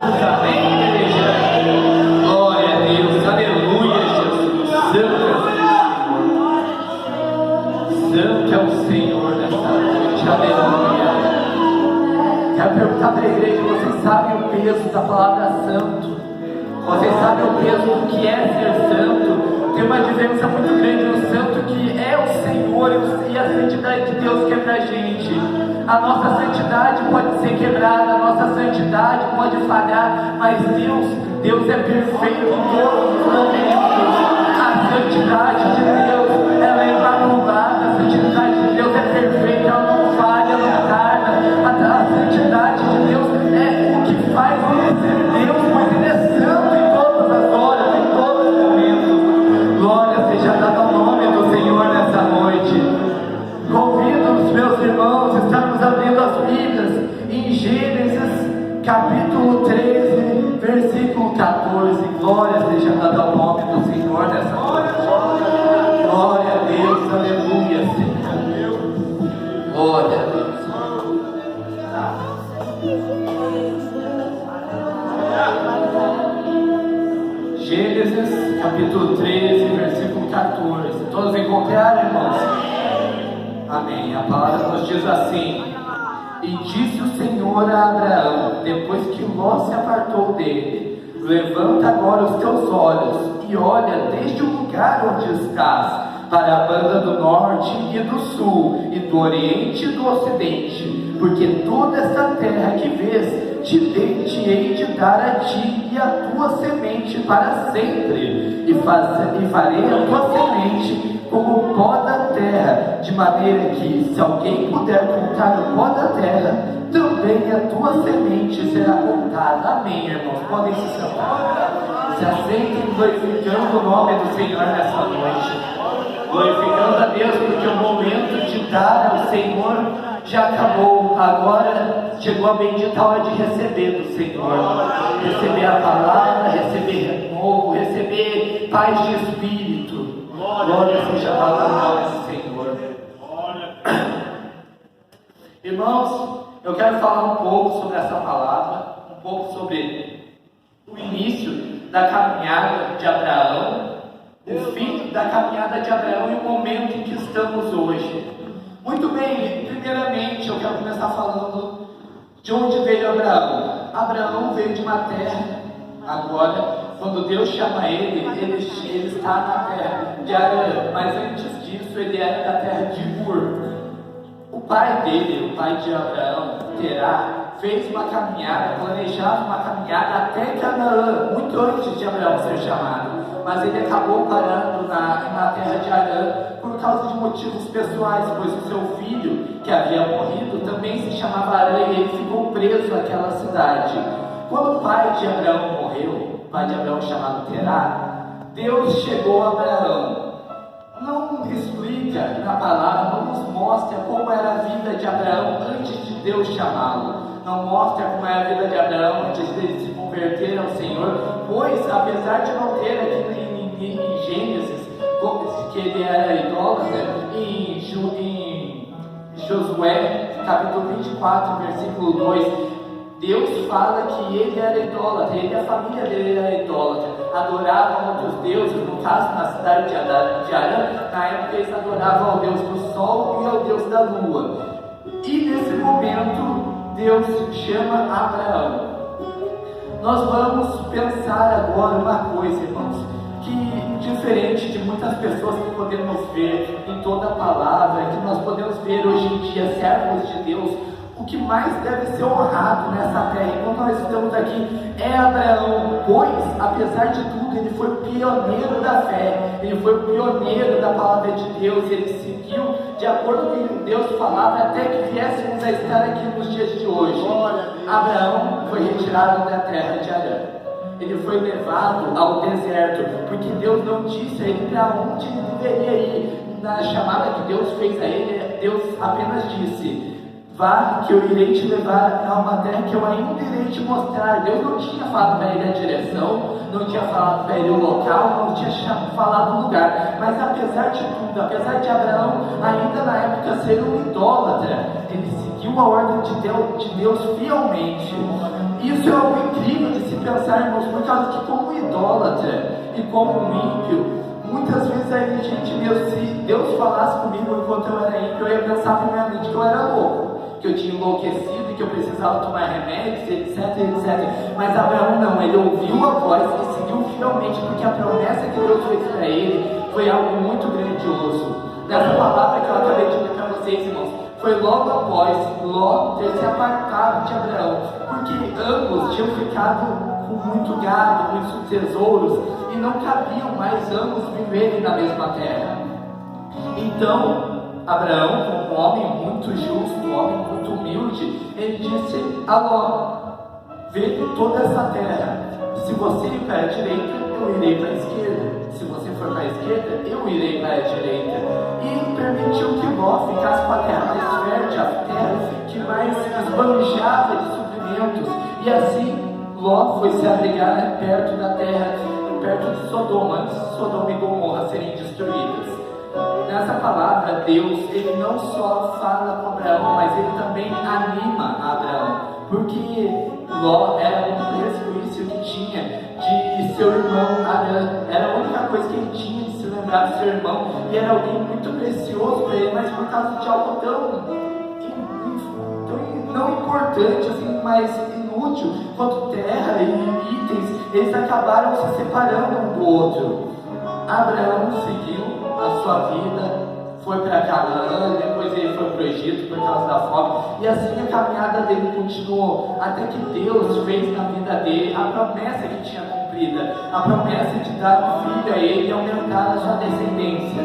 Amém, igreja? Glória a Deus, aleluia, Jesus. Santo é o Senhor nessa noite, aleluia. Quero perguntar para a igreja: vocês sabem o peso da palavra santo? Vocês sabem o peso do que é ser santo? Tem uma diferença muito grande no santo, que é o Senhor, e a santidade de Deus que é pra gente. A nossa santidade pode ser quebrada, a nossa santidade pode falhar, mas Deus é perfeito em todos os momentos. A santidade de Deus, ela é imaculada, a santidade de Deus é perfeita, ela não falha, ela não tarda. A santidade de Deus é o que faz ele ser Deus, pois ele é santo em todas as horas, em todos os momentos. Glória seja dada ao nome do Senhor nessa noite. Convido os meus irmãos, estamos abrindo as Bíblias em Gênesis capítulo 13, versículo 14. Glória seja dada ao nome do Senhor nessa noite. Glória a Deus, aleluia, Senhor. Glória a Deus. Gênesis capítulo 13, versículo 14. Todos encontraram, irmãos? Amém. A palavra nos diz assim: e disse o Senhor a Abraão, depois que Ló se apartou dele: levanta agora os teus olhos e olha desde o lugar onde estás, para a banda do norte e do sul, e do oriente e do ocidente, porque toda esta terra que vês, te hei de dar a ti e a tua semente para sempre, e farei a tua semente como o pó da terra, de maneira que, se alguém puder contar o pó da terra, também a tua semente será contada. Amém, irmãos? Podem se sentar. Se assentem glorificando o nome do Senhor nessa noite. Glorificando a Deus, porque o momento de dar ao Senhor já acabou. Agora chegou a bendita hora de receber do Senhor. Receber a palavra, receber renovo, receber paz de espírito. Glória seja dada ao nome do Senhor. Irmãos, eu quero falar um pouco sobre essa palavra, um pouco sobre o início da caminhada de Abraão, o fim da caminhada de Abraão e o momento em que estamos hoje. Muito bem, primeiramente eu quero começar falando de onde veio Abraão. Abraão veio de uma terra, agora, quando Deus chama ele está na terra de Arã, mas antes disso ele era da terra de Ur. O pai dele, o pai de Abraão, Terá, fez uma caminhada, planejava uma caminhada até Canaã, muito antes de Abraão ser chamado, mas ele acabou parando na terra de Arã por causa de motivos pessoais, pois o seu filho, que havia morrido, também se chamava Arã, e ele ficou preso naquela cidade. Quando o pai de Abraão morreu, o pai de Abraão chamado Terá, Deus chegou a Abraão. Não explica na palavra, não nos mostra como era a vida de Abraão antes de Deus chamá-lo. Não mostra como era a vida de Abraão antes de se converter ao Senhor, pois apesar de não ter aqui em Gênesis que ele era idólatra, em Josué capítulo 24, versículo 2, Deus fala que ele era idólatra, ele e a família dele era idólatra, adoravam outros deuses, no caso na cidade de Arã, na época eles adoravam ao Deus do Sol e ao Deus da Lua. E nesse momento Deus chama Abraão. Nós vamos pensar agora uma coisa, irmãos, que diferente de muitas pessoas que podemos ver em toda a palavra, que nós podemos ver hoje em dia, servos de Deus, o que mais deve ser honrado nessa terra, enquanto nós estamos aqui, é Abraão, pois, apesar de tudo, ele foi o pioneiro da fé, ele foi o pioneiro da palavra de Deus, ele seguiu de acordo com o que Deus falava, até que viéssemos a estar aqui nos dias de hoje. Abraão foi retirado da terra de Arã, ele foi levado ao deserto, porque Deus não disse a ele para onde ele deveria ir. Na chamada que Deus fez a ele, Deus apenas disse: vá, que eu irei te levar a uma terra que eu ainda irei te mostrar. Deus não tinha falado para ele a direção, não tinha falado para ele o local, não tinha falado o lugar. Mas apesar de tudo, apesar de Abraão ainda na época ser um idólatra, ele seguiu a ordem de Deus fielmente. Isso é algo incrível de pensar, irmãos, por causa que como idólatra e como ímpio, muitas vezes aí, gente, se Deus falasse comigo enquanto eu era ímpio, eu ia pensar primeiramente que eu era louco, que eu tinha enlouquecido, que eu precisava tomar remédios, etc, etc. Mas Abraão não, ele ouviu a voz e seguiu fielmente, porque a promessa que Deus fez para ele foi algo muito grandioso. Nessa palavra que eu acabei de ler para vocês, irmãos, foi logo após Ló ter se apartado de Abraão, porque ambos tinham ficado com muito gado, muitos tesouros, e não cabiam mais ambos viverem na mesma terra. Então, Abraão, como um homem muito justo, um homem muito humilde, ele disse a Ló: vê toda essa terra, se você ir para a direita, eu irei para a esquerda, se você for para a esquerda, eu irei para a direita. E permitiu que Ló ficasse com a terra mais fértil, a terra que mais esbanjava de suprimentos, e assim Ló foi se abrigar perto da terra, perto de Sodoma, antes de Sodoma e Gomorra serem destruídas. Nessa palavra, Deus, ele não só fala com Abraão, mas ele também anima Abraão, porque Ló era um resquício que tinha de seu irmão Arã, era a única coisa que ele tinha de se lembrar do seu irmão, e era alguém muito precioso para ele, mas por causa de algo tão não importante, assim, mas inútil, quanto terra e itens, eles acabaram se separando um do outro. Abraão seguiu a sua vida, foi para Canaã, depois ele foi para o Egito por causa da fome, e assim a caminhada dele continuou, até que Deus fez na vida dele a promessa que tinha cumprida, a promessa de dar um filho a ele e aumentar a sua descendência.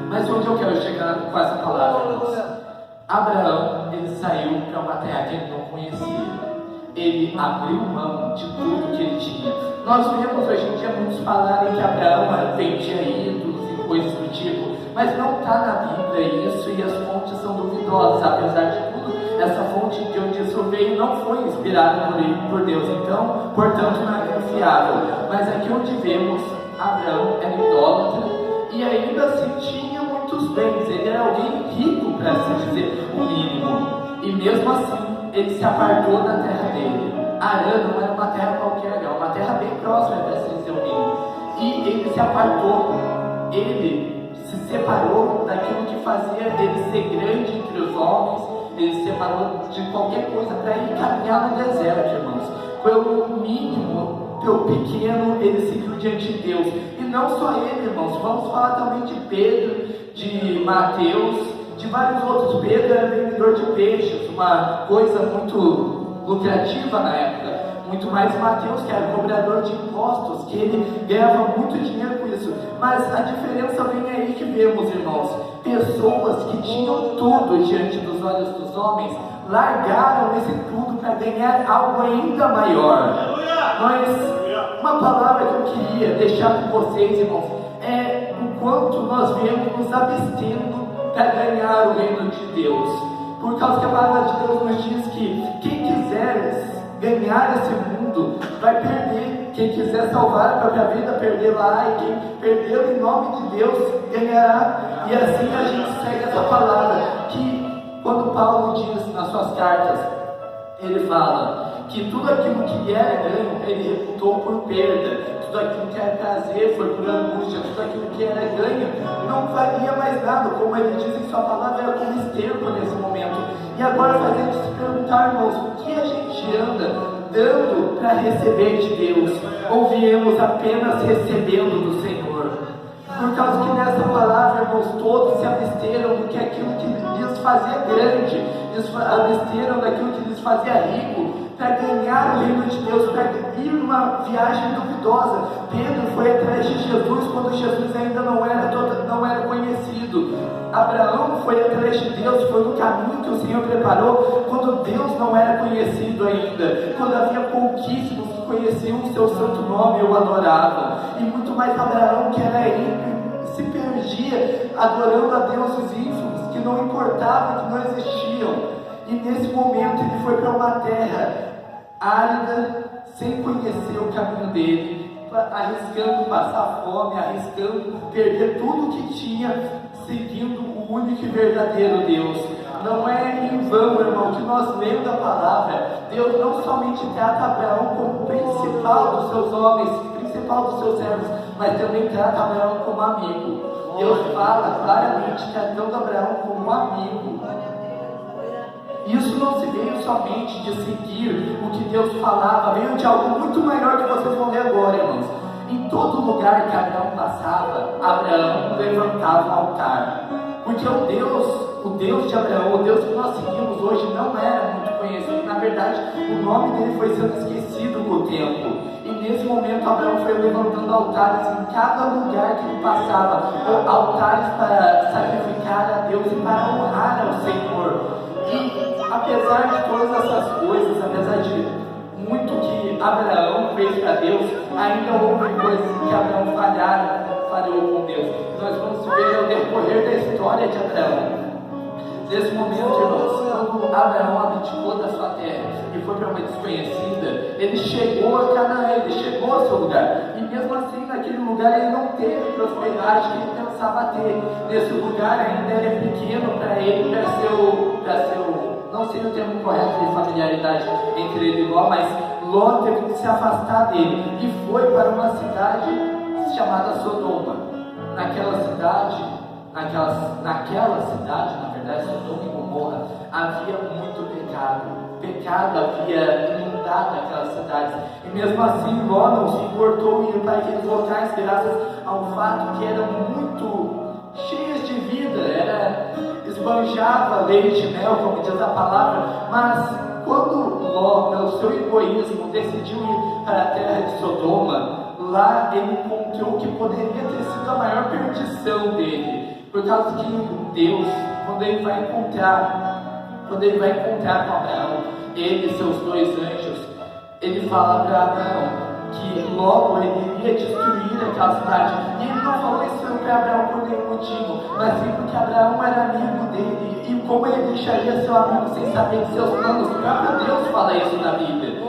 Mas onde eu quero chegar com essa palavra? Abraão, ele saiu para uma terra que ele não conhecia. Ele abriu mão de tudo que ele tinha. Nós vemos hoje em dia muitos falarem que Abraão vendia ídolos e coisas do tipo, mas não está na Bíblia isso, e as fontes são duvidosas. Apesar de tudo, essa fonte de onde isso veio não foi inspirada por Deus, então, portanto, não é confiável. Mas aqui onde vemos, Abraão era idólatra e ainda assim tinha muitos bens. Ele era alguém rico, para se dizer o mínimo, e mesmo assim ele se apartou da terra dele. Arã não era uma terra qualquer, era uma terra bem próxima, para se dizer o mínimo, e ele se apartou, ele se separou daquilo que fazia ele ser grande entre os homens, ele se separou de qualquer coisa para ir caminhar no deserto, irmãos. Pelo mínimo, pelo pequeno, ele seguiu diante de Deus. E não só ele, irmãos, vamos falar também de Pedro, de Mateus, de vários outros. Pedro era vendedor de peixes, uma coisa muito lucrativa na época. Muito mais Mateus, que era cobrador de impostos, que ele ganhava muito dinheiro com isso. Mas a diferença vem aí que vemos, irmãos. Pessoas que tinham tudo diante dos olhos dos homens, largaram esse tudo para ganhar algo ainda maior. Mas uma palavra que eu queria deixar com vocês, irmãos, é o quanto nós viemos nos abstendo para ganhar o reino de Deus. Por causa que a palavra de Deus nos diz que quem quiser ganhar esse mundo vai perder. Quem quiser salvar a própria vida, perder lá, e quem perdeu em nome de Deus ganhará. E assim a gente segue essa palavra, que quando Paulo diz nas suas cartas, ele fala que tudo aquilo que era ganho, ele reputou por perda. Tudo aquilo que era prazer foi por angústia. Tudo aquilo que era ganho não valia mais nada. Como ele diz em sua palavra, era como esterco nesse momento. E agora faz a gente se perguntar, irmãos, o que a gente anda dando para receber de Deus? Ou viemos apenas recebendo do Senhor? Por causa que nessa palavra, irmãos, todos se absteram do que aquilo que lhes fazia grande, absteram daquilo que lhes fazia rico, para ganhar o reino de Deus, para ir numa viagem duvidosa. Pedro foi atrás de Jesus quando Jesus ainda não era conhecido. Abraão foi atrás de Deus, foi no caminho que o Senhor preparou quando Deus não era conhecido ainda, quando havia pouquíssimos que conheciam o seu santo nome e o adoravam. E muito mais Abraão, que era ímpio, se perdia adorando a deuses ínfimos que não importavam, que não existiam. E nesse momento ele foi para uma terra árida, sem conhecer o caminho dele, arriscando passar fome, arriscando perder tudo o que tinha, seguindo o único e verdadeiro Deus. Não é em vão, irmão, que nós lemos a palavra. Deus não somente trata Abraão como principal seus homens, principal dos seus servos, mas também trata Abraão como amigo. Deus fala claramente, tratando Abraão como um amigo. Isso não se veio somente de seguir o que Deus falava, veio de algo muito maior que vocês vão ver agora, irmãos. Em todo lugar que Abraão passava, Abraão levantava um altar. Porque o Deus de Abraão, o Deus que nós seguimos hoje, não era muito conhecido. Na verdade, o nome dele foi sendo esquecido com o tempo. E nesse momento, Abraão foi levantando altares em cada lugar que ele passava, altares para sacrificar a Deus e para honrar ao Senhor. E apesar de todas essas coisas, apesar de muito que Abraão fez para Deus, ainda houve coisas que Abraão falhou com Deus. Nós vamos ver o decorrer da história de Abraão. Nesse momento, irmãos, quando Abraão abdicou da sua terra e foi para uma desconhecida, ele chegou a Canaã, ele chegou ao seu lugar. E mesmo assim, naquele lugar, ele não teve prosperidade que ele pensava ter. Nesse lugar ainda era pequeno para ele, para seu, não sei o termo correto de familiaridade entre ele e Ló, mas Ló teve que se afastar dele e foi para uma cidade chamada Sodoma. Naquela cidade, na verdade, Sodoma e Gomorra, havia muito pecado. Pecado havia inundado aquelas cidades. E mesmo assim, Ló não se importou em ir para aqueles locais, graças ao fato que eram muito cheios de vida, esbanjava leite e mel, como diz a palavra. Mas quando Ló, pelo seu egoísmo, decidiu ir para a terra de Sodoma, lá ele encontrou que poderia ter sido a maior perdição dele, por causa que Deus, quando ele vai encontrar com Abraão, ele e seus dois anjos, ele fala para Abraão que logo ele iria destruir aquela cidade. E ele não falou isso para Abraão por nenhum motivo, mas sim porque Abraão era amigo dele, e como ele deixaria seu amigo sem saber de seus planos? O próprio Deus fala isso na Bíblia.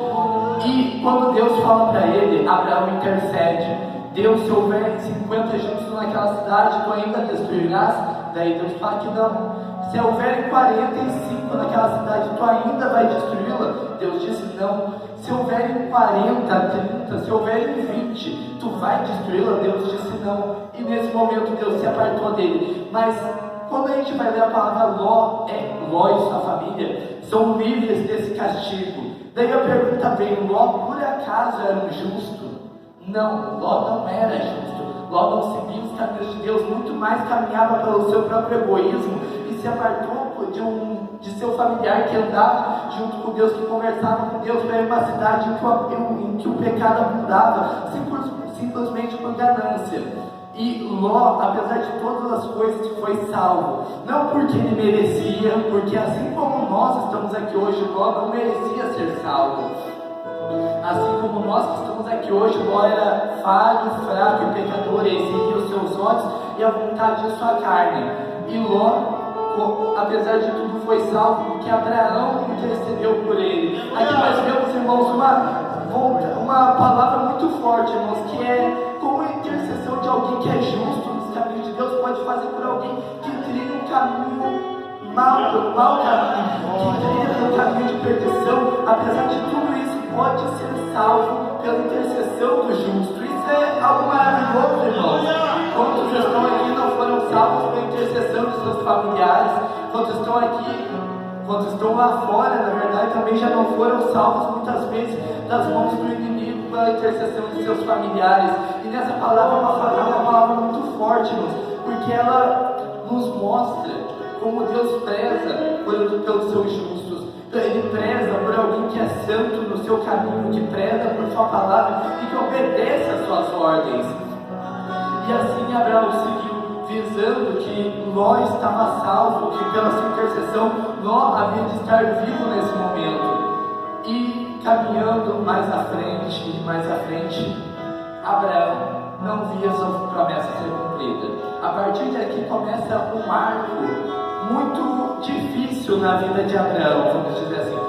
E quando Deus fala para ele, Abraão intercede. Deus, se houver 50 justos naquela cidade, tu ainda destruirás? Daí Deus fala que não. Se houver 45 naquela cidade, tu ainda vai destruí-la? Deus disse não. Se houver 40, 30, se houver 20, tu vai destruí-la? Deus disse não. E nesse momento Deus se apartou dele. Mas quando a gente vai ler a palavra Ló e sua família são livres desse castigo. Daí a pergunta vem: Ló por acaso era um justo? Não, Ló não era justo. Ló não seguia os caminhos de Deus, muito mais caminhava pelo seu próprio egoísmo e se apartou de seu familiar que andava junto com Deus, que conversava com Deus, para uma cidade em que o pecado abundava, simplesmente por ganância. E Ló, apesar de todas as coisas, foi salvo, não porque ele merecia, porque assim como nós estamos aqui hoje, Ló não merecia ser salvo. Assim como nós que estamos aqui hoje, Ló era falho, fraco e pecador, e seguia os seus olhos e a vontade de sua carne. E Ló, apesar de tudo, foi salvo porque Abraão intercedeu por ele. Aqui nós vemos, irmãos, uma palavra muito forte, irmãos, que é como a intercessão de alguém que é justo nos caminhos de Deus pode fazer por alguém que trilha um caminho mau caminho, que trilha um caminho de perdição. Apesar de tudo isso, pode ser salvo pela intercessão do justo. Isso é algo maravilhoso, irmãos. Quantos estão aqui não foram salvos pela intercessão de seus familiares? Quantos estão aqui, quantos estão lá fora, na verdade, também já não foram salvos muitas vezes das mãos do inimigo pela intercessão de seus familiares? E nessa palavra é uma palavra muito forte, irmãos, porque ela nos mostra como Deus preza pelos seus justos. Ele preza por alguém que é santo no seu caminho, que preza por sua palavra e que obedece às suas ordens. E assim Abraão seguiu, visando que Ló estava salvo, que pela sua intercessão Ló havia de estar vivo nesse momento. E caminhando mais à frente, Abraão não via sua promessa ser cumprida. A partir daqui começa um marco muito difícil na vida de Abraão, vamos dizer assim.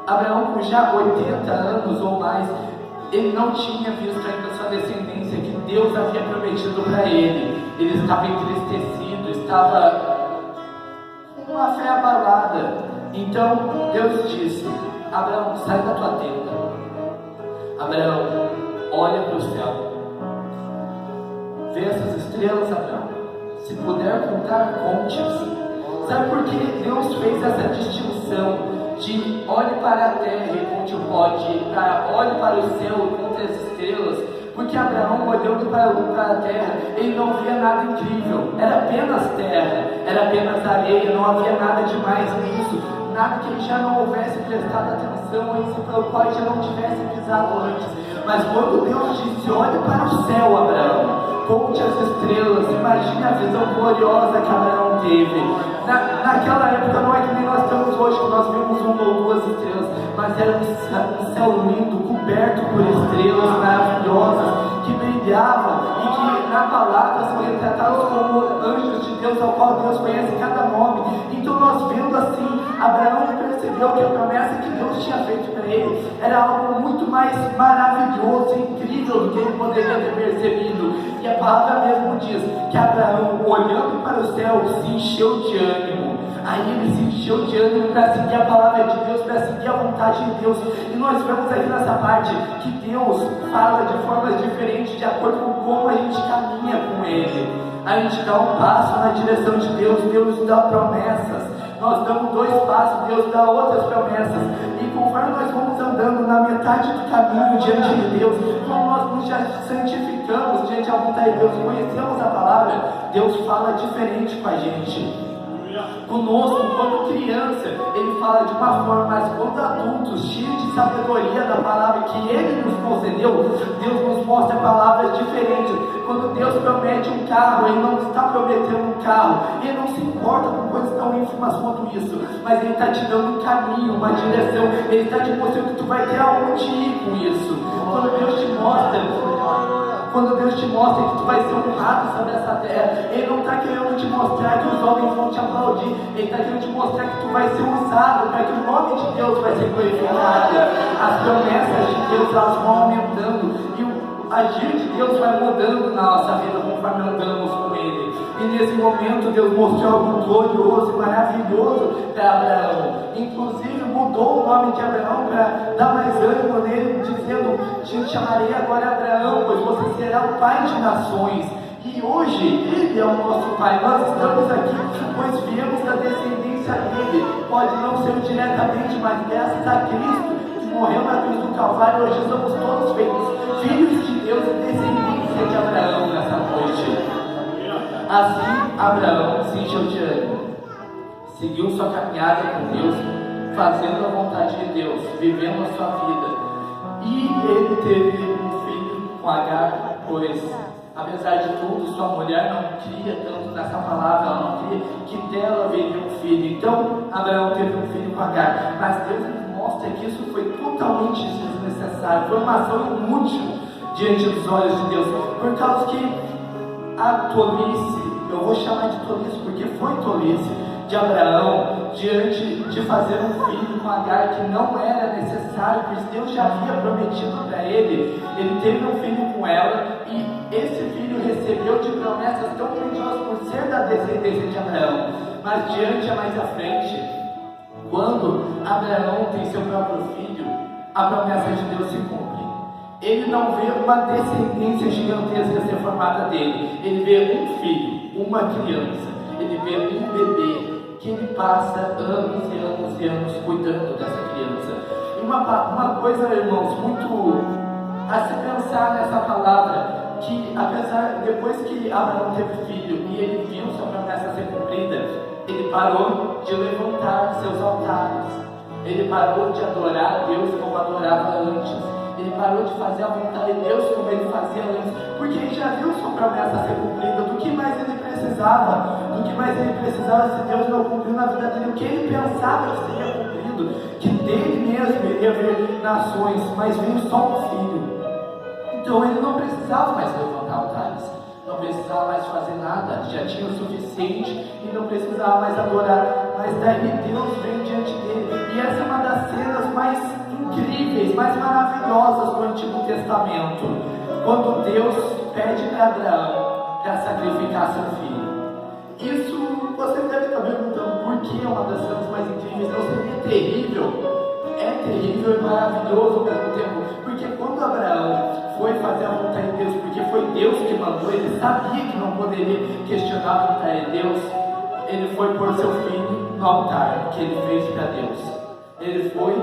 Abraão, com já 80 anos ou mais, ele não tinha visto ainda sua descendência que Deus havia prometido para ele. Ele estava entristecido, estava com uma fé abalada. Então Deus disse: Abraão, sai da tua tenda. Abraão, olha para o céu, vê essas estrelas, Abraão. Se puder contar, conte-as. Sabe por que Deus fez essa distinção de olhe para a terra e conte o pó, olhe para o céu e conte as estrelas? Porque Abraão, olhando para a terra, ele não via nada incrível, era apenas terra, era apenas areia, não havia nada demais nisso, nada que ele já não houvesse prestado atenção, isso pelo qual ele já não tivesse pisado antes. Mas quando Deus disse, olhe para o céu, Abraão, conte as estrelas, imagine a visão gloriosa que Abraão teve. Naquela época não é que nem nós estamos hoje, que nós vimos uma ou duas estrelas, mas era um céu lindo, coberto por estrelas maravilhosas, que brilhavam e que na palavra são retratados como anjos de Deus, ao qual Deus conhece cada nome. Então nós vendo assim, Abraão percebeu que a promessa que Deus tinha feito para ele era algo muito mais maravilhoso e incrível do que ele poderia ter percebido. E a palavra mesmo diz que Abraão, olhando para o céu, se encheu de ânimo. Aí ele se encheu de ânimo para seguir a palavra de Deus, para seguir a vontade de Deus. E nós vemos aqui nessa parte que Deus fala de formas diferentes de acordo com como a gente caminha com Ele. A gente dá um passo na direção de Deus, Deus dá promessas. Nós damos 2 passos, Deus dá outras promessas. E conforme nós vamos andando na metade do caminho diante de Deus, como nós nos santificamos diante da vontade de Deus, conhecemos a palavra, Deus fala diferente com a gente. Conosco, quando criança, Ele fala de uma forma, mas quando adultos, cheios de sabedoria da palavra que Ele nos concedeu, Deus nos mostra palavras diferentes. Quando Deus promete um carro, Ele não está prometendo um carro, Ele não se importa com coisas tão ínfimas quanto isso, mas Ele está te dando um caminho, uma direção, Ele está te mostrando que tu vai ter aonde ir com isso. Quando Deus te mostra que tu vai ser honrado sobre essa terra, Ele não está querendo te mostrar que os homens vão te aplaudir, Ele está querendo te mostrar que tu vai ser usado, para que o nome de Deus vai ser glorificado. As promessas de Deus, elas vão aumentando, e o agir de Deus vai mudando na nossa vida conforme andamos com Ele. E nesse momento Deus mostrou algo glorioso e maravilhoso para Abraão. Inclusive mudou o nome de Abraão para dar mais ânimo nele, dizendo: te chamarei agora Abraão, pois você será o pai de nações. E hoje Ele é o nosso pai. Nós estamos aqui pois viemos da descendência dele. Pode não ser diretamente, mas graças a Cristo que morreu na cruz do Calvário, hoje somos todos feitos filhos de Deus e descendência de Abraão nessa noite. Assim, Abraão se encheu de ânimo, seguiu sua caminhada com Deus, fazendo a vontade de Deus, vivendo a sua vida. E ele teve um filho com Agar, pois, apesar de tudo, sua mulher não cria tanto nessa palavra, ela não cria que dela viria um filho. Então, Abraão teve um filho com Agar, mas Deus nos mostra que isso foi totalmente desnecessário, foi uma ação inútil diante dos olhos de Deus, por causa que a tolice, eu vou chamar de tolice porque foi tolice de Abraão, diante de fazer um filho com Agar que não era necessário, pois Deus já havia prometido para ele. Ele teve um filho com ela e esse filho recebeu de promessas tão grandiosas por ser da descendência de Abraão. Mas diante, mais à frente, quando Abraão tem seu próprio filho, a promessa de Deus se cumpre. Ele não vê uma descendência gigantesca ser formada dele, ele vê um filho, uma criança, ele vê um bebê que ele passa anos e anos e anos cuidando dessa criança. E uma coisa, irmãos, muito a se pensar nessa palavra, que apesar, depois que Abraão teve filho e ele viu sua promessa ser cumprida, ele parou de levantar seus altares, ele parou de adorar a Deus como adorava antes. Ele parou de fazer a vontade de Deus como ele fazia antes, porque ele já viu sua promessa ser cumprida. Do que mais ele precisava? Do que mais ele precisava se Deus não cumpriu na vida dele? O que ele pensava que seria cumprido? Que dele mesmo iria haver nações, mas veio só um filho. Então ele não precisava mais levantar altares, não precisava mais fazer nada, já tinha o suficiente e não precisava mais adorar. Mas daí Deus veio diante dele, e essa é uma das cenas mais incríveis, mais maravilhosas do Antigo Testamento, quando Deus pede para Abraão para sacrificar seu filho. Isso você deve estar perguntando por que é uma das cenas mais incríveis. Não seria terrível? É terrível e maravilhoso ao mesmo tempo, porque quando Abraão foi fazer a vontade de Deus, porque foi Deus que mandou, ele sabia que não poderia questionar a vontade de Deus. Ele foi pôr seu filho no altar, que ele fez para Deus. Ele foi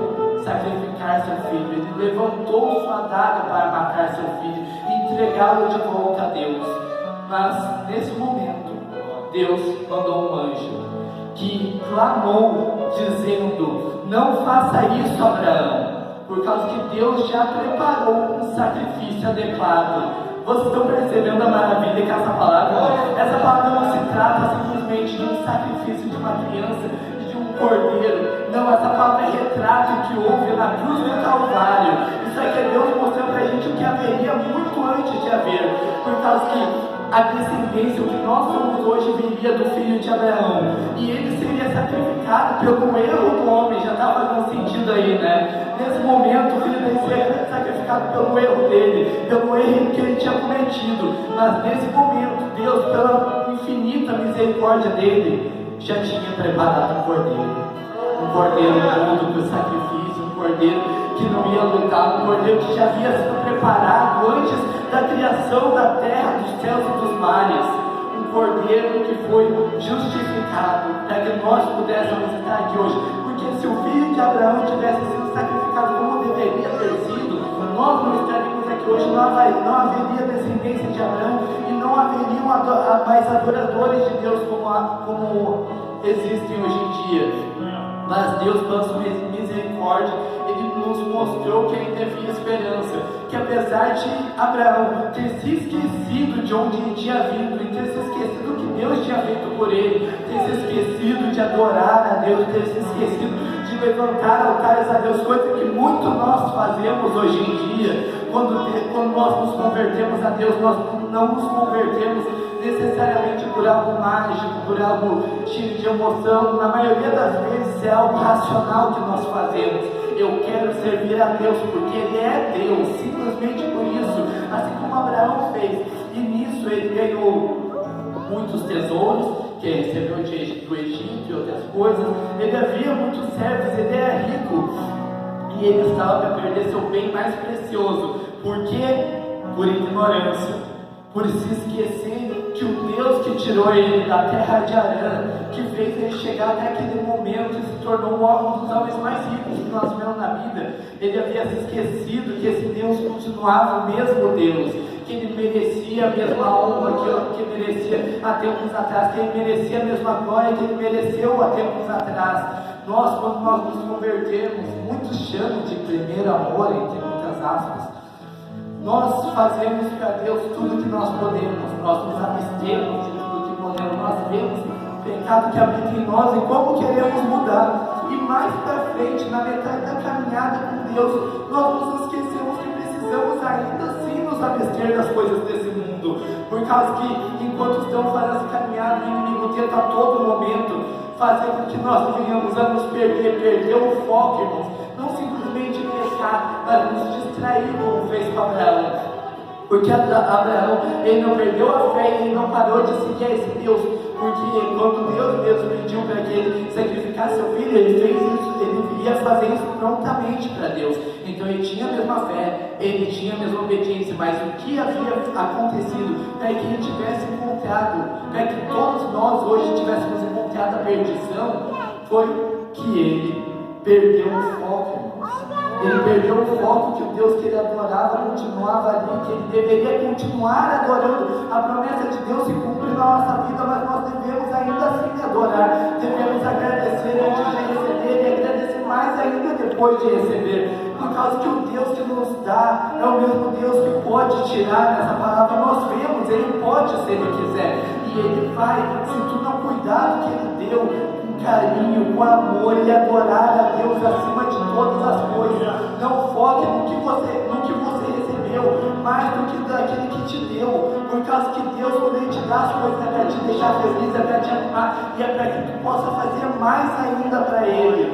sacrificar seu filho, ele levantou sua adaga para matar seu filho e entregá-lo de volta a Deus. Mas nesse momento, Deus mandou um anjo que clamou, dizendo: não faça isso, Abraão, por causa que Deus já preparou um sacrifício adequado. Vocês estão percebendo a maravilha que essa palavra? Essa palavra não se trata simplesmente de um sacrifício de uma criança, de um cordeiro. Não, essa palavra retrata o que houve na cruz do Calvário. Isso aqui é Deus mostrando para a gente o que haveria muito antes de haver, por causa que a descendência, o que nós somos hoje, viria do filho de Abraão, e ele seria sacrificado pelo erro do homem. Já está fazendo sentido aí, né? Nesse momento, o filho dele seria sacrificado pelo erro dele, pelo erro que ele tinha cometido. Mas nesse momento, Deus, pela infinita misericórdia dele, já tinha preparado um cordeiro mudo para o sacrifício, um cordeiro que não ia lutar, um cordeiro que já havia sido preparado antes da criação da terra, dos céus e dos mares, um cordeiro que foi justificado para que nós pudéssemos estar aqui hoje. Porque se o filho de Abraão tivesse sido sacrificado como deveria ter sido, nós não estaríamos aqui hoje, não haveria descendência de Abraão e não haveriam mais adoradores de Deus como existem hoje em dia. Mas Deus, pela sua misericórdia, Ele nos mostrou que ainda havia esperança, que apesar de Abraão ter se esquecido de onde ele tinha vindo, e ter se esquecido do que Deus tinha feito por ele, ter se esquecido de adorar a Deus, ter se esquecido de levantar altares a Deus, coisa que muito nós fazemos hoje em dia. Quando nós nos convertemos a Deus, nós não nos convertemos necessariamente por algo mágico, por algo cheio de emoção. Na maioria das vezes é algo racional que nós fazemos. Eu quero servir a Deus porque Ele é Deus, simplesmente por isso, assim como Abraão fez. E nisso ele ganhou muitos tesouros que ele recebeu do Egito e outras coisas. Ele havia muitos servos, ele era rico, e ele estava para perder seu bem mais precioso. Por quê? Por ignorância, por se esquecer que o Deus que tirou ele da terra de Harã, que fez ele chegar até aquele momento e se tornou um dos homens mais ricos que nós vemos na vida, ele havia se esquecido que esse Deus continuava o mesmo Deus, que ele merecia a mesma honra que ele merecia há tempos atrás, que ele merecia a mesma glória que ele mereceu há tempos atrás. Nós, quando nós nos convertemos, muitos chamam de primeiro amor, entre muitas aspas, nós fazemos para Deus tudo que nós podemos, nós nos abstemos de tudo que podemos, nós vemos o pecado que habita em nós e como queremos mudar. E mais para frente, na metade da caminhada com Deus, nós nos esquecemos que precisamos ainda assim nos abster das coisas desse mundo, por causa que enquanto estamos fazendo essa caminhada, o inimigo tenta a todo momento fazer com que nós venhamos a nos perder o foco, irmãos, não simplesmente pecar, mas nos distrair como fez com Abraão. Porque Abraão, ele não perdeu a fé, ele não parou de seguir esse Deus, porque quando Deus mesmo pediu para que ele sacrificasse seu filho, ele fez isso, ele ia fazer isso prontamente para Deus. Então ele tinha a mesma fé, ele tinha a mesma obediência, mas o que havia acontecido para que ele tivesse encontrado, para que todos nós hoje tivéssemos encontrado a perdição, foi que ele perdeu o foco, irmãos. Ele perdeu o foco que o Deus que ele adorava continuava ali, que ele deveria continuar adorando. A promessa de Deus se cumpre na nossa vida, mas nós devemos ainda assim adorar, devemos agradecer antes de receber e agradecer mais ainda depois de receber, por causa que o Deus que nos dá é o mesmo Deus que pode tirar. Nessa palavra nós vemos, Ele pode se Ele quiser, e Ele vai, se tu não cuidar do que Ele deu, carinho, com amor, e adorar a Deus acima de todas as coisas. Não foque no que você recebeu, mais do que daquele que te deu, por causa que Deus, quando Ele te dá as coisas, é para te deixar feliz, é para te animar, e é para que tu possa fazer mais ainda para Ele.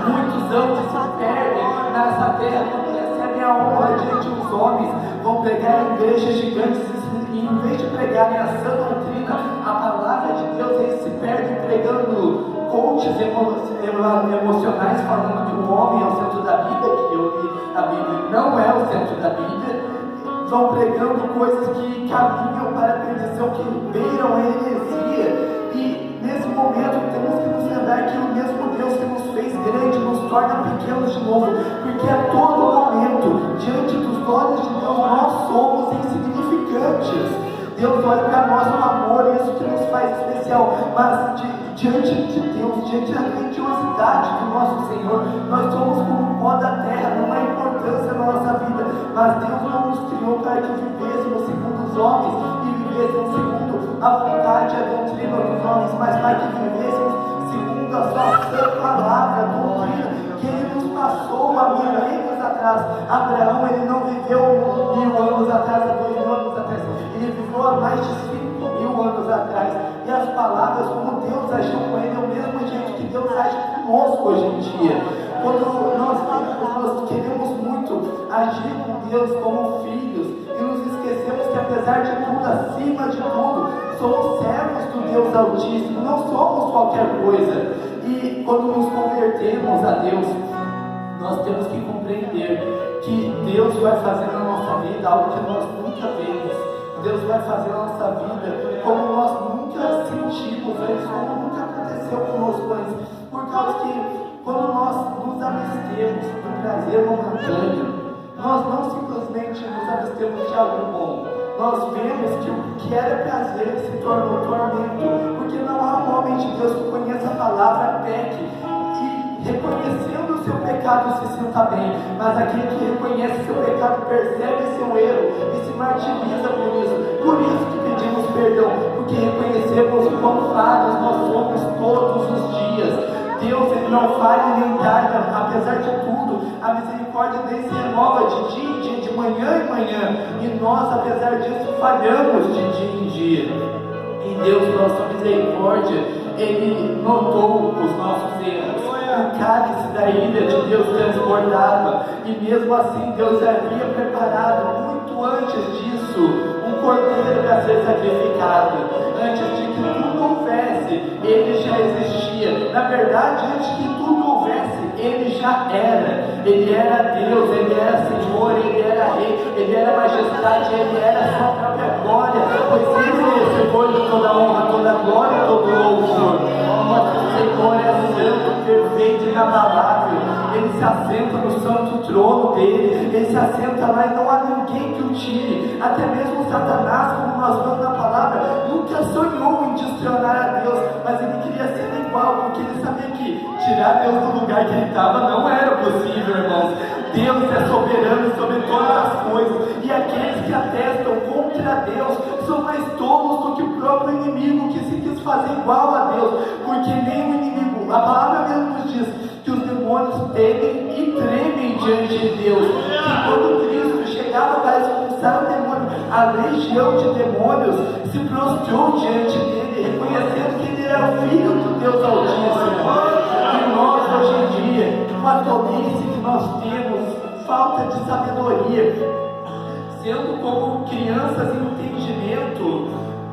Muitos antes se perdem nessa terra, quando recebem a honra diante dos homens, vão pregar em igrejas gigantes, e em vez de pregarem a sã doutrina, a palavra de Deus, eles se perdem pregando coaches emocionais, falando que o homem é o centro da Bíblia, que eu li a Bíblia não é o centro da Bíblia. vão pregando coisas que caminham para a perdição, que beiram a heresia. E nesse momento temos que nos lembrar que o mesmo Deus que nos fez grande nos torna pequenos de novo, porque a todo momento, diante dos olhos de Deus, nós somos insignificantes. Deus olha para nós no amor, isso que nos faz especial, mas diante de Deus, diante da grandiosidade do nosso Senhor, nós somos como o pó da terra, não há importância na nossa vida, mas Deus não nos criou para que vivêssemos segundo os homens e vivêssemos segundo a vontade e a doutrina dos homens, mas para que vivêssemos segundo a sua santa palavra, a doutrina que Ele nos passou há milênios atrás. Abraão, ele não viveu 1000 anos atrás, há 2000 anos atrás, ele viveu há mais de 5000 anos atrás, e as palavras, como Deus agiu com ele, é o mesmo jeito que Deus age conosco hoje em dia. Quando nós queremos muito agir com Deus como filhos, e nos esquecemos que apesar de tudo, acima de tudo, somos servos do Deus Altíssimo, não somos qualquer coisa. E quando nos convertemos a Deus, nós temos que compreender que Deus vai fazer na nossa vida algo que nós nunca vemos. Deus vai fazer na nossa vida como nós nunca sentimos antes, como nunca aconteceu conosco antes. Por causa que quando nós nos abstemos do prazer momentâneo, nós não simplesmente nos abstemos de algo bom. Nós vemos que o que era prazer se tornou tormento, porque não há um homem de Deus que conheça a palavra, peque e reconhecendo o seu pecado se sinta bem, mas aquele que reconhece seu pecado percebe seu erro e se martiriza por isso. Por isso que pedimos perdão, porque reconhecemos o quão falhos nós somos todos os dias. Deus, Ele não falha nem tarda, apesar de tudo, a misericórdia dele se renova de dia em dia, de manhã em manhã, e nós, apesar disso, falhamos de dia em dia. Em Deus, pela sua misericórdia, Ele notou os nossos erros. O cálice da ira de Deus transbordava, e mesmo assim Deus havia preparado muito antes disso um cordeiro para ser sacrificado. Antes de que tudo houvesse, Ele já existia. Na verdade, antes que tudo houvesse, Ele já era. Ele era Deus, Ele era Senhor, Ele era Rei, Ele era Majestade, Ele era a sua própria glória, pois Ele recebeu de toda honra, toda glória e todo louvor. Nosso Senhor é santo, perfeito e inabalável. Ele se assenta no santo trono dele, Ele se assenta lá e não há ninguém que o tire. Até mesmo Satanás, como nós vemos na palavra, nunca sonhou em destronar a Deus, mas ele queria ser igual, porque ele sabia que tirar Deus do lugar que ele estava não era possível, irmãos. Deus é soberano sobre todas as coisas, e aqueles que atestam contra Deus são mais tolos do que o próprio inimigo que se quis fazer igual a Deus, porque nem o inimigo, a palavra mesmo nos diz que os demônios temem e tremem diante de Deus, que quando Cristo chegava para expulsar o demônio, a legião de demônios se prostrou diante dele, reconhecendo que ele era o Filho do Deus Altíssimo. E nós hoje em dia, com a tolice que nós temos, falta de sabedoria, sendo como crianças em entendimento,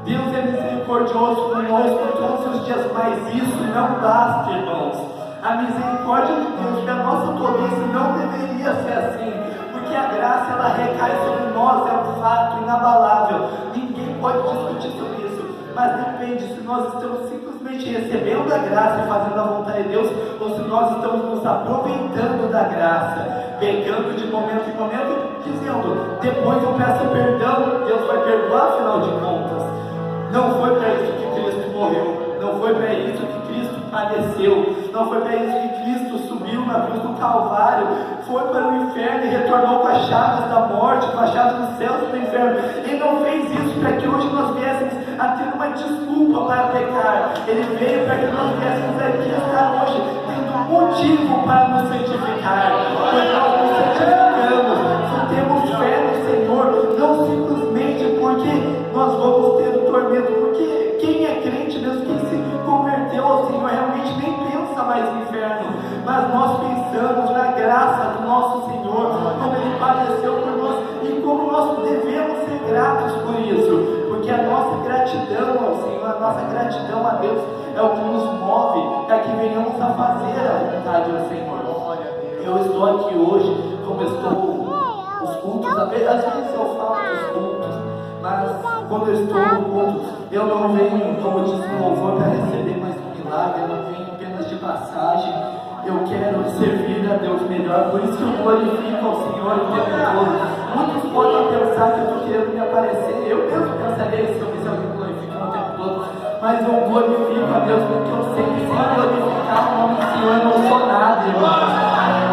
Deus é misericordioso conosco todos os dias, mas isso não basta, irmãos. A misericórdia de Deus e a nossa tolice não deveria ser assim, porque a graça ela recai sobre nós, é um fato inabalável, ninguém pode discutir sobre isso, mas depende se nós estamos simplesmente recebendo a graça e fazendo a vontade de Deus, ou se nós estamos nos aproveitando da graça, pegando de momento em momento, dizendo, depois eu peço perdão, Deus vai perdoar afinal de contas. Não foi para isso que Cristo morreu, não foi para isso que Cristo padeceu, não foi para isso que Cristo subiu na cruz do Calvário, foi para o inferno e retornou com as chaves da morte, com as chaves dos céus e do inferno. Ele não fez isso para que hoje nós viéssemos a ter uma desculpa para pecar, Ele veio para que nós viéssemos aqui estar hoje tendo motivo para nos santificar, pois nós nos santificamos, se temos fé no Senhor, não simplesmente porque nós vamos ter o tormento, porque quem é crente mesmo, quem se converteu ao Senhor, realmente nem pensa mais no inferno, mas nós pensamos na graça do nosso Senhor, como Ele padeceu por nós e como nós devemos ser gratos por isso, porque a nossa gratidão ao Senhor, a nossa gratidão a Deus é o que nos move para que venhamos a fazer a vontade do Senhor. Eu estou aqui hoje, como estou os cultos. Às vezes eu falo dos cultos, mas quando eu estou no culto, eu não venho, como diz o louvor, para receber mais um milagre, eu não venho apenas de passagem. Eu quero servir a Deus melhor, por isso que eu glorifico ao Senhor o tempo todo. Muitos podem pensar que eu estou querendo me aparecer, eu mesmo pensaria se eu fizer alguém glorificar o tempo todo, mas eu glorifico a Deus porque eu sei que sem glorificar o nome do Senhor eu não sou nada, irmãos.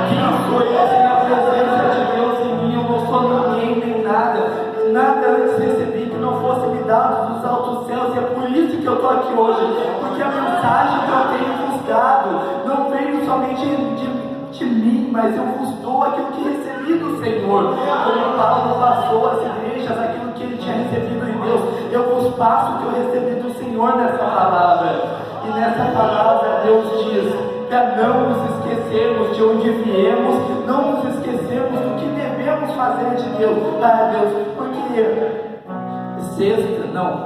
Quem sou eu sem a presença de Deus em mim? Eu não sou ninguém nem nada. Nada antes recebi que não fosse me dado dos altos céus, e é por isso que eu estou aqui hoje, porque a mensagem que eu tenho vos dado não veio somente de mim, mas eu vos dou aquilo que recebi do Senhor. Como Paulo passou às igrejas aquilo que ele tinha recebido em Deus, eu vos passo o que eu recebi do Senhor nessa palavra. E nessa palavra Deus diz para não nos esquecermos de onde viemos, não nos esquecermos do que devemos fazer de Deus, para Deus, porque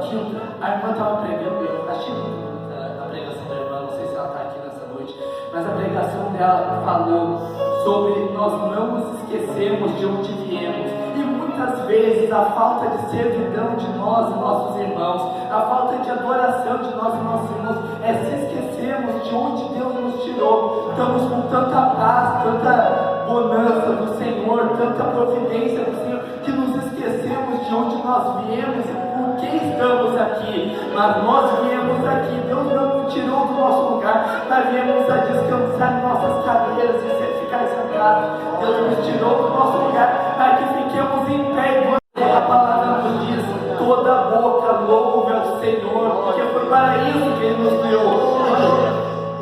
quinta, a irmã estava pregando, eu achei muito bonita a pregação da irmã, não sei se ela está aqui nessa noite, mas a pregação dela falou sobre nós não nos esquecermos de onde viemos, e muitas vezes a falta de servidão de nós e nossos irmãos, a falta de adoração de nós e nossos irmãos, é se esquecermos de onde Deus nos tirou. Estamos com tanta paz, tanta bonança do Senhor, tanta providência do Senhor, que nos esquecemos de onde nós viemos e por que estamos aqui. Mas nós viemos aqui, Deus não nos tirou do nosso lugar, nós viemos a descansar em nossas cadeiras e ficar sentados. Deus nos tirou do nosso lugar para que fiquemos em pé. A palavra nos diz: toda boca louve ao Senhor, porque foi para isso que Ele nos criou.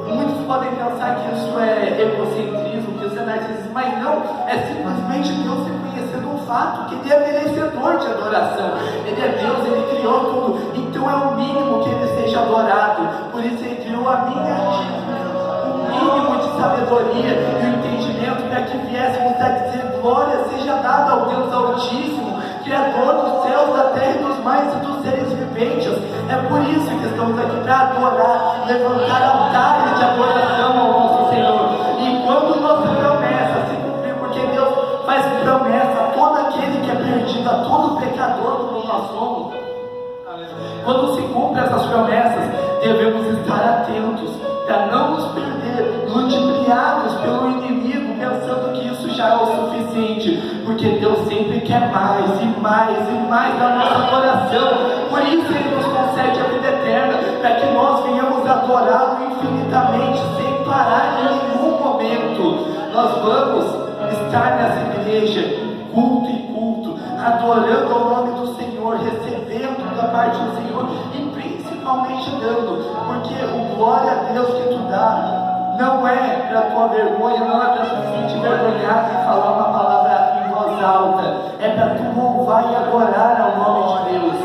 Muitos podem pensar que isso é egocentrismo, que isso é narcisismo, mas não, é simplesmente Deus reconhecendo um fato, que Ele é merecedor de adoração. Ele é Deus, Ele criou tudo, então é o mínimo que Ele seja adorado. Por isso Ele criou a minha o mínimo de sabedoria e o entendimento para que viéssemos a dizer: glória seja dada ao Deus Altíssimo, Criador dos céus, da terra e dos mares e dos seres viventes. É por isso que estamos aqui, para adorar, levantar altares de adoração ao nosso Senhor. E quando nossa promessa se cumprir, porque Deus faz promessa a todo aquele que é perdido, a todo pecador como nós somos. Quando se cumprem essas promessas, devemos estar atentos para não nos perder, ludibriados pelo inimigo, pensando que isso já é o suficiente, porque Deus sempre quer mais e mais e mais da nossa adoração. Por isso Ele nos concede a vida eterna, para que nós venhamos adorá-lo infinitamente, sem parar em nenhum momento. Nós vamos estar nessa igreja, culto em culto, adorando ao nome do Senhor, recebendo da parte do Senhor e principalmente dando, porque o glória a Deus que tu dá não é para tua vergonha, não é para tu se sentir vergonhado em falar uma palavra em voz alta, é para tu louvar e adorar ao nome de Deus.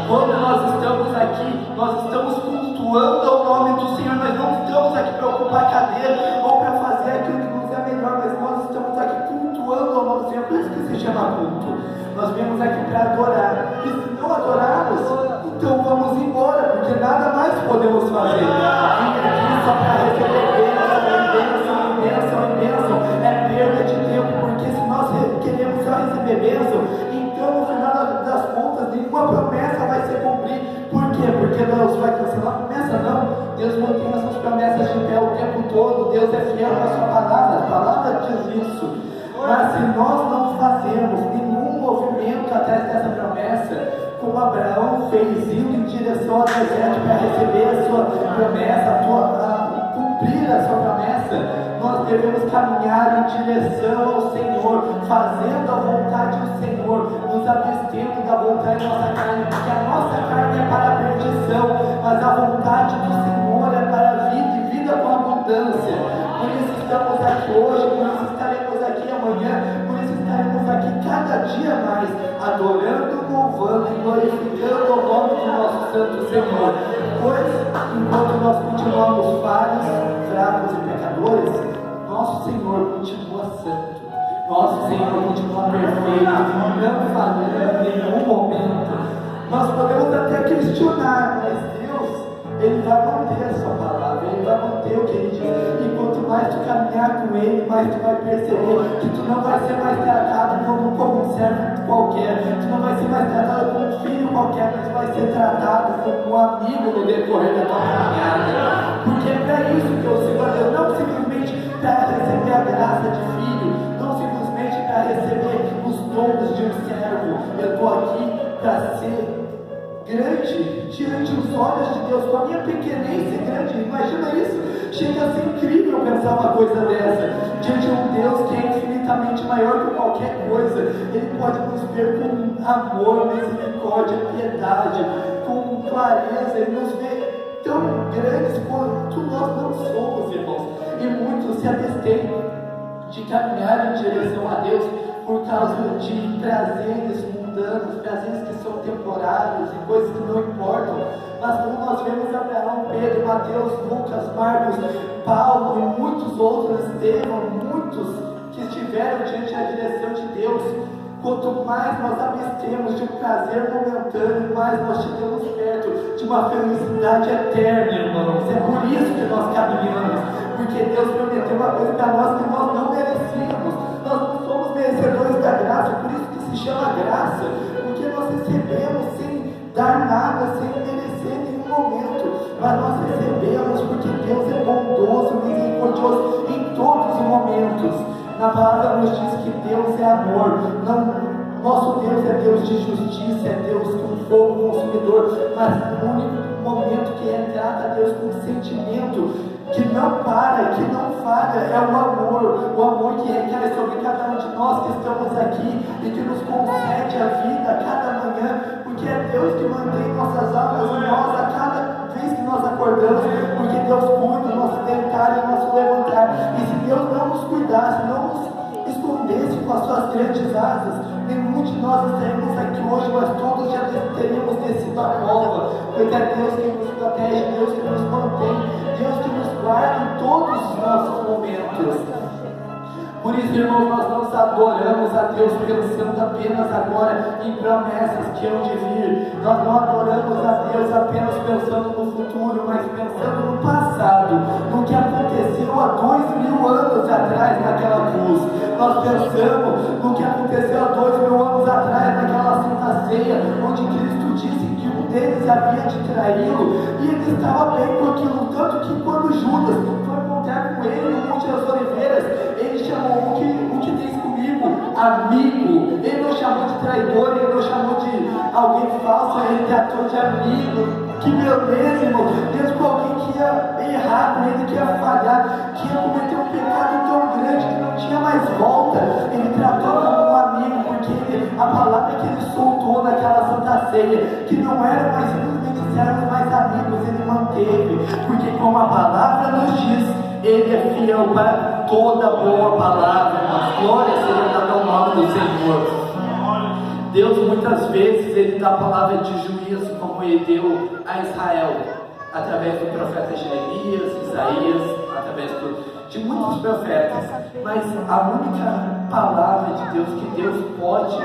Quando nós estamos aqui, nós estamos cultuando ao nome do Senhor, nós não estamos aqui para ocupar cadeira ou para fazer aquilo que nos é melhor, mas nós estamos aqui cultuando ao nome do Senhor, por isso que se chama culto. Nós viemos aqui para adorar, e se não adorarmos, então vamos embora, porque nada mais podemos fazer. Vim aqui só para receber bênção, é perda de tempo, porque se nós queremos só receber bênção, então no final das contas nenhuma promessa vai se cumprir. Por quê? Porque Deus vai cancelar a promessa? Não. Deus mantém as suas promessas de pé o tempo todo. Deus é fiel à sua palavra, a palavra diz isso. Mas se nós não fazermos nenhum movimento atrás dessa promessa, como Abraão fez, indo em direção ao deserto para receber a sua promessa, cumprir a sua promessa, nós devemos caminhar em direção ao Senhor, fazendo a vontade do Senhor, nos abstendo da vontade da nossa carne, porque a nossa carne é para a perdição, mas a vontade do Senhor é para a vida e vida com abundância. Por isso estamos aqui hoje, por isso estaremos aqui amanhã, por isso estaremos aqui cada dia mais, adorando, louvando e glorificando o nome do nosso Santo Senhor. Pois, enquanto nós continuamos falhos, fracos e pecadores, nosso Senhor continua santo, nosso Senhor continua perfeito, não falhando em nenhum momento. Nós podemos até questionar, mas Deus, Ele vai manter a sua palavra, Ele vai manter o que Ele diz. E quanto mais tu caminhar com com Ele, mais tu vai perceber que tu não vai ser mais tratado como um servo qualquer, tu não vai ser mais tratado como um filho qualquer, mas vai ser tratado como um amigo no decorrer da tua caminhada. Porque é para isso que eu sirvo a Deus, não simplesmente para receber a graça de filho, não simplesmente para receber os dons de um servo. Eu estou aqui para ser grande diante dos olhos de Deus, com a minha pequenez grande. Imagina isso. Chega a ser incrível pensar uma coisa dessa diante de um Deus que é infinitamente maior que qualquer coisa. Ele pode nos ver com amor, misericórdia, piedade, com clareza. Ele nos vê tão grandes quanto nós não somos, irmãos. E muitos se abstêm de caminhar em direção a Deus por causa de prazeres mundanos, prazeres que são temporários e coisas que não importam. Mas quando nós vemos Abraão, Pedro, Mateus, Lucas, Marcos, Paulo e muitos outros, Estevão, muitos que estiveram diante da direção de Deus, quanto mais nós abstemos de um prazer momentâneo, mais nós chegamos perto de uma felicidade eterna, irmãos. É por isso que nós caminhamos, porque Deus prometeu uma coisa para nós que nós não merecíamos. Nós não somos merecedores da graça, por isso que se chama graça, porque nós recebemos sem dar nada, sem merecer nenhum momento, mas nós recebemos porque Deus é bondoso, misericordioso em todos os momentos. Na palavra nos diz que Deus é amor. Nosso Deus é Deus de justiça, é Deus com fogo consumidor, mas o único momento que trata Deus com sentimento que não para, que não falha, é o amor que recai sobre cada um de nós que estamos aqui e que nos concede a vida a cada manhã, porque é Deus que mantém nossas almas em nós a cada vez que nós acordamos, porque Deus cuida do nosso deitar e do nosso levantar. E se Deus não nos cuidasse, não nos escondesse com as suas grandes asas, nenhum de nós estaríamos aqui hoje, mas todos já teríamos descido a cova, porque é Deus que nos protege, Deus que nos mantém, Deus que nos guarda em todos os nossos momentos. Por isso, irmãos, nós não adoramos a Deus pensando apenas agora em promessas que hão de vir. Nós não adoramos a Deus apenas pensando no futuro, mas pensando no passado, no que aconteceu há 2000 anos atrás naquela cruz. Nós pensamos no que aconteceu há 2000 anos atrás naquela Santa Ceia, onde Cristo disse que um deles havia de traí-lo, e ele estava bem com aquilo, tanto que quando Judas foi encontrar com ele no Monte das Oliveiras, ele chamou o que tens comigo, amigo. Ele não chamou de traidor, ele não chamou de alguém falso, ele tratou de amigo. Que beleza, irmão. Mesmo com alguém que ia errar com ele, que ia falhar, que ia cometer um pecado tão grande que não tinha mais volta, ele tratou como um amigo, porque a palavra que ele soltou naquela Santa Ceia, que não era mais simplesmente servos, mais amigos, ele manteve, porque como a palavra nos diz, ele é fiel para toda boa palavra. Mas glória seja dada ao nome do Senhor. Deus muitas vezes ele dá a palavra de juízo, como ele deu a Israel, através do profeta Jeremias, Isaías, através de muitos profetas. Mas a única palavra de Deus que Deus pode e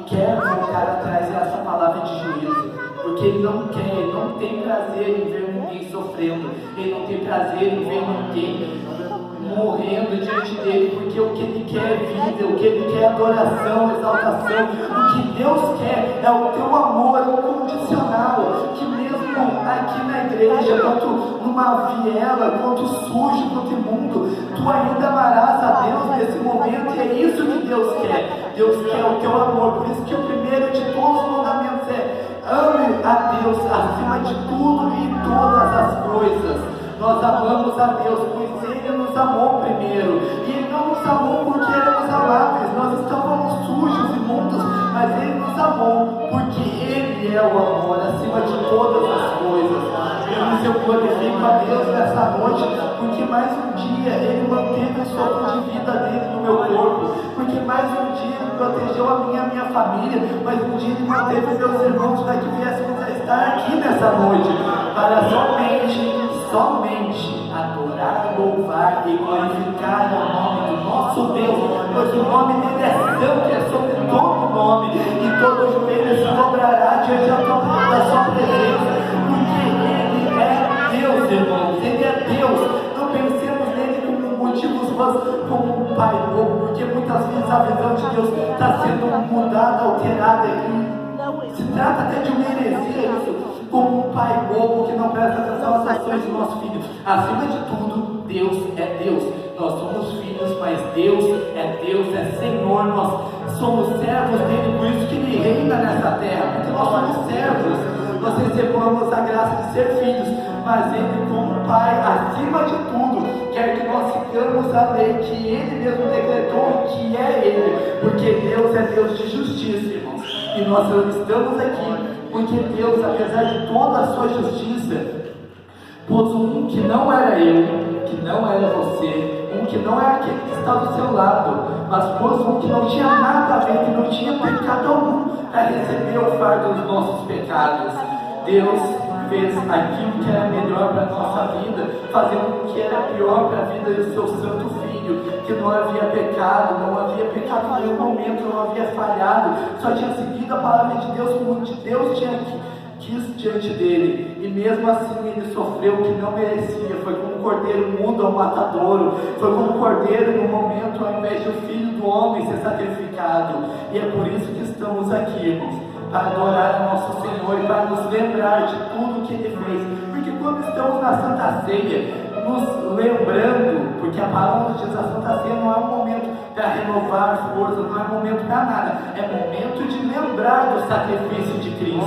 quer voltar atrás é essa palavra de juízo. Porque ele não quer, ele não tem prazer em ver ninguém sofrendo, ele não tem prazer em ver ninguém morrendo diante dele, porque o que ele quer é vida, o que ele quer é adoração, exaltação. O que Deus quer é o teu amor incondicional, que mesmo aqui na igreja, quanto numa viela, quanto sujo, quanto imundo, tu ainda amarás a Deus nesse momento, e é isso que Deus quer. Deus quer o teu amor, por isso que o primeiro de todos os mandamentos é: ame a Deus acima de tudo e todas as coisas. Nós amamos a Deus, pois Ele nos amou primeiro. E Ele não nos amou porque éramos amáveis, nós estávamos sujos, imundos, mas Ele nos amou porque Ele é o amor acima de todas as coisas. Por isso eu glorifico a Deus nessa noite, porque mais um dia Ele manteve o sopro de vida dele no meu corpo, porque mais um dia Ele protegeu a minha família, mais um dia Ele manteve meus irmãos para que viéssemos a estar aqui nessa noite, para somente adorar, louvar e glorificar o nome do nosso Deus, pois o nome dele é santo, é sobre todo nome, e todo joelho se dobrará diante da sua presença, porque ele é Deus, irmãos, ele é Deus. Não pensemos nele como motivos muitas vezes a visão de Deus está sendo mudada, alterada, e se trata até de uma heresia isso, como um pai bobo que não presta atenção às ações do nosso filho. Acima de tudo, Deus é Deus. Nós somos filhos, mas Deus, é Senhor. Nós somos servos dele, por isso que ele reina nessa terra, porque nós somos servos. Nós recebemos a graça de ser filhos, mas ele, como pai, acima de tudo, quer que nós sigamos a lei que ele mesmo decretou, que é ele, porque Deus é Deus de justiça, irmãos. E nós estamos aqui porque Deus, apesar de toda a sua justiça, pôs um que não era eu, que não era você, um que não era aquele que está do seu lado, mas pôs um que não tinha nada a ver, que não tinha pecado algum, para receber o fardo dos nossos pecados. Deus fez aquilo que era melhor para a nossa vida, fazendo o que era pior para a vida do seu santo filho, que não havia pecado em nenhum momento, não havia falhado, só tinha seguido a palavra de Deus como Deus tinha quis diante dele, e mesmo assim ele sofreu o que não merecia. Foi como um cordeiro mudo ao matadouro, foi como um cordeiro no momento ao invés de o filho do homem ser sacrificado. E é por isso que estamos aqui, irmãos, para adorar a nosso Senhor e para nos lembrar de tudo que ele fez. Porque quando estamos na Santa Ceia, nos lembrando, porque a palavra diz, a Santa Ceia não é um momento para renovar força, não é momento para nada, é momento de lembrar do sacrifício de Cristo,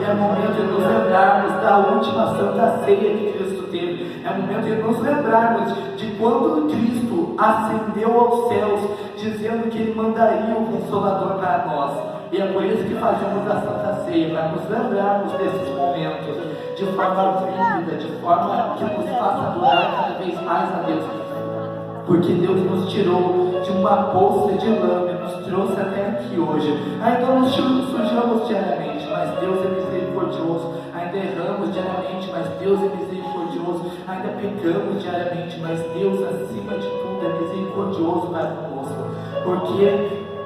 é momento de nos lembrarmos da última Santa Ceia que Cristo teve, é momento de nos lembrarmos de quando Cristo ascendeu aos céus, dizendo que ele mandaria o Consolador para nós. E é por isso que fazemos a Santa Ceia, para nos lembrarmos desses momentos, de forma vívida, de forma que nos faça adorar cada vez mais a Deus. Porque Deus nos tirou de uma poça de lama e nos trouxe até aqui hoje. Ainda nos sujamos diariamente, mas Deus é misericordioso. Ainda erramos diariamente, mas Deus é misericordioso. Ainda pecamos diariamente, mas Deus, acima de tudo, é misericordioso para conosco.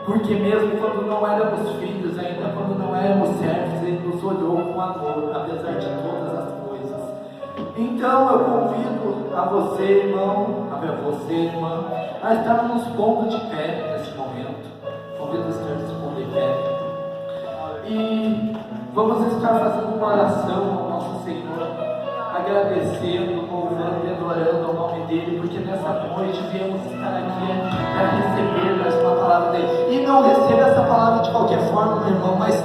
Porque mesmo quando não éramos filhos, ainda quando não éramos servos, Ele nos olhou com amor, apesar de todas as coisas. Então eu convido a você, irmão, a você, irmã, a estarmos pondo de pé nesse momento. Convido a estar se pondo de pé. E vamos estar fazendo uma oração ao nosso Senhor, agradecendo, louvando e adorando ao nome dEle, porque nessa noite viemos estar aqui para receber mais uma palavra dEle. E não receba essa palavra de qualquer forma, meu irmão, mas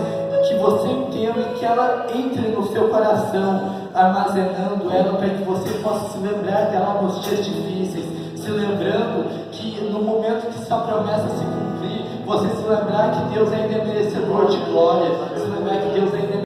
que você entenda que ela entre no seu coração, armazenando ela para que você possa se lembrar dela nos dias difíceis, se lembrando que no momento que essa promessa se cumprir, você se lembrar que Deus ainda é merecedor de glória, se lembrar que Deus